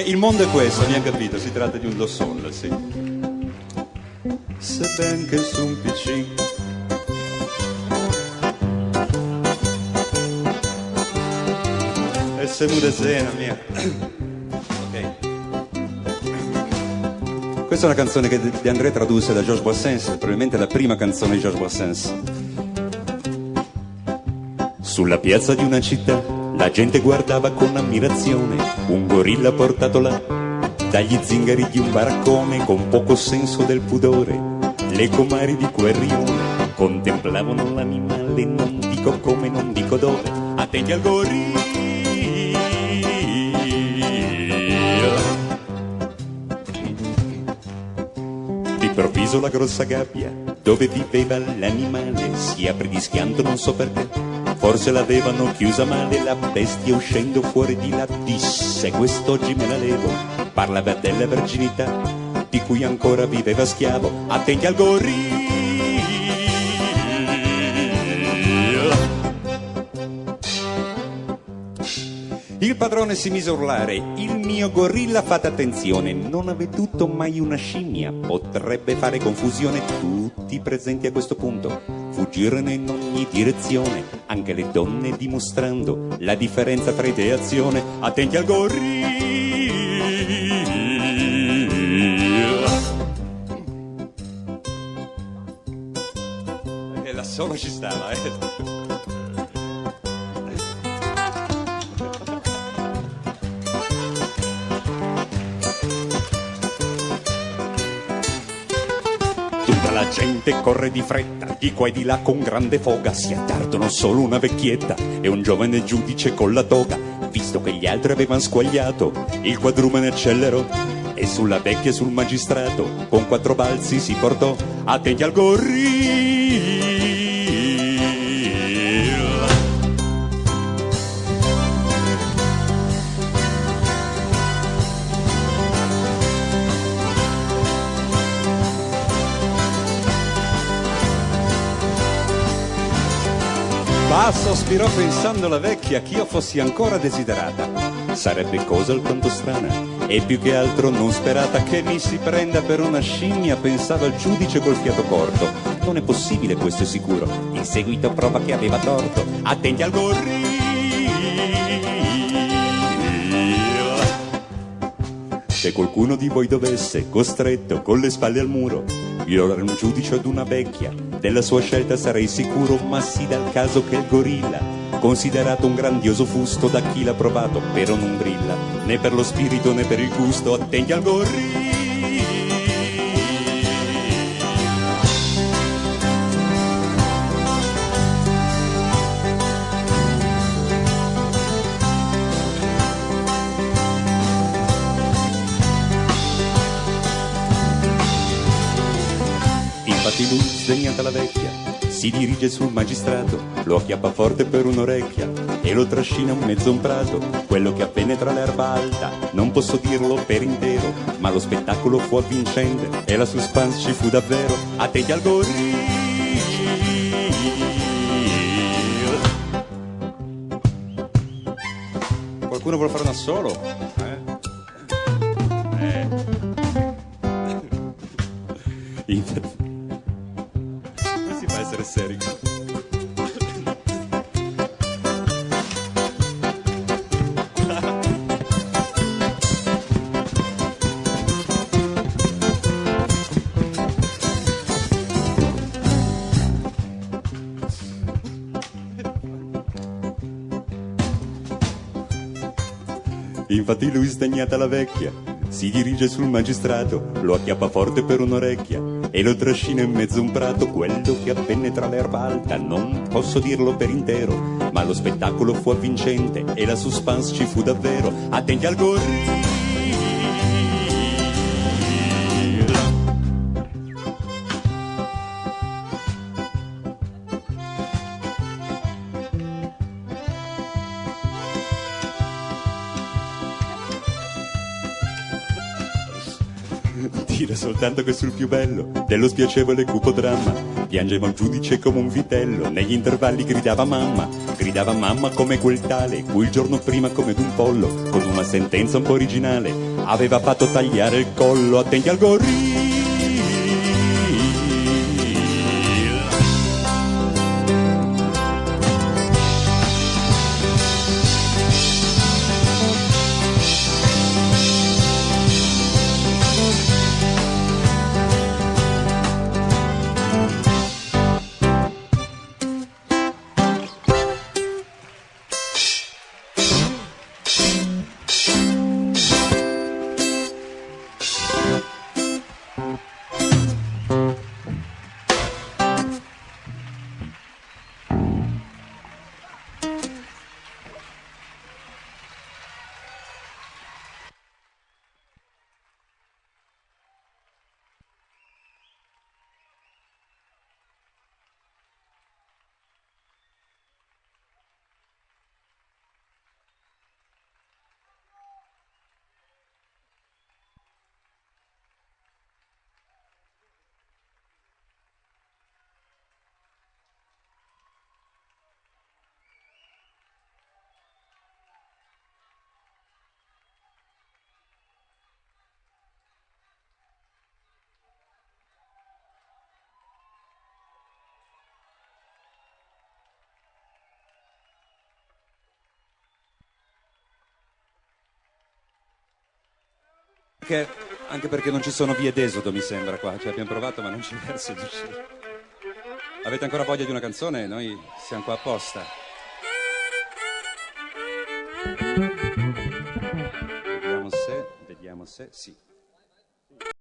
il mondo è questo, abbiamo capito, si tratta di un do sol, sì. Se ben che su un PC e se mude sena mia. Ok. Questa è una canzone che De André tradusse da Georges Brassens, probabilmente la prima canzone di Georges Brassens. Sulla piazza di una città la gente guardava con ammirazione un gorilla portato là dagli zingari di un baraccone, con poco senso del pudore. Le comari di quel rione contemplavano l'animale, non dico come, non dico dove, attenti al gorilla. D'improvviso la grossa gabbia dove viveva l'animale si apre di schianto, non so perché, forse l'avevano chiusa male. La bestia uscendo fuori di là disse: quest'oggi me la levo. Parlava della verginità di cui ancora viveva schiavo, attenti al gorilla. Il padrone si mise a urlare: il mio gorilla, fate attenzione, non ha veduto mai una scimmia, potrebbe fare confusione. Tutti presenti a questo punto fuggirono in ogni direzione, anche le donne dimostrando la differenza tra idea e azione, attenti al gorilla. E la sola ci stava, La gente corre di fretta, di qua e di là con grande foga, si attardano solo una vecchietta e un giovane giudice con la toga. Visto che gli altri avevano squagliato, il quadrumane accelerò e sulla vecchia e sul magistrato con 4 balzi si portò, attenti al gorilla. Ah, sospirò pensando la vecchia che io fossi ancora desiderata. Sarebbe cosa alquanto strana e più che altro non sperata che mi si prenda per una scimmia, pensava il giudice col fiato corto. Non è possibile, questo è sicuro. In seguito prova che aveva torto. Attenti al gorilla. Se qualcuno di voi dovesse, costretto con le spalle al muro, violare un giudice ad una vecchia, della sua scelta sarei sicuro, ma si dà il caso che il gorilla, considerato un grandioso fusto da chi l'ha provato, però non brilla, né per lo spirito né per il gusto, attenti al gorilla. Infatti lui, sdegnata la vecchia, si dirige sul magistrato, lo acchiappa forte per un'orecchia e lo trascina in mezzo a un prato, quello che appena tra l'erba alta. Non posso dirlo per intero, ma lo spettacolo fu avvincente e la suspense ci fu davvero, attenti al gorilla. Qualcuno vuole fare un assolo? Infatti essere seri. Infatti lui, sdegnata la vecchia, si dirige sul magistrato, lo acchiappa forte per un'orecchia e lo trascina in mezzo a un prato, quello che avvenne tra l'erba alta. Non posso dirlo per intero, ma lo spettacolo fu avvincente e la suspense ci fu davvero, attenti al gorilla. Dire soltanto che sul più bello dello spiacevole e cupo dramma piangeva un giudice come un vitello, negli intervalli gridava mamma come quel tale cui il giorno prima come d'un pollo con una sentenza un po' originale aveva fatto tagliare il collo, attenti al gorilla. Anche perché non ci sono vie d'esodo, mi sembra, qua. Cioè, abbiamo provato, ma non c'è verso di uscire. Avete ancora voglia di una canzone? Noi siamo qua apposta. Vediamo se, sì.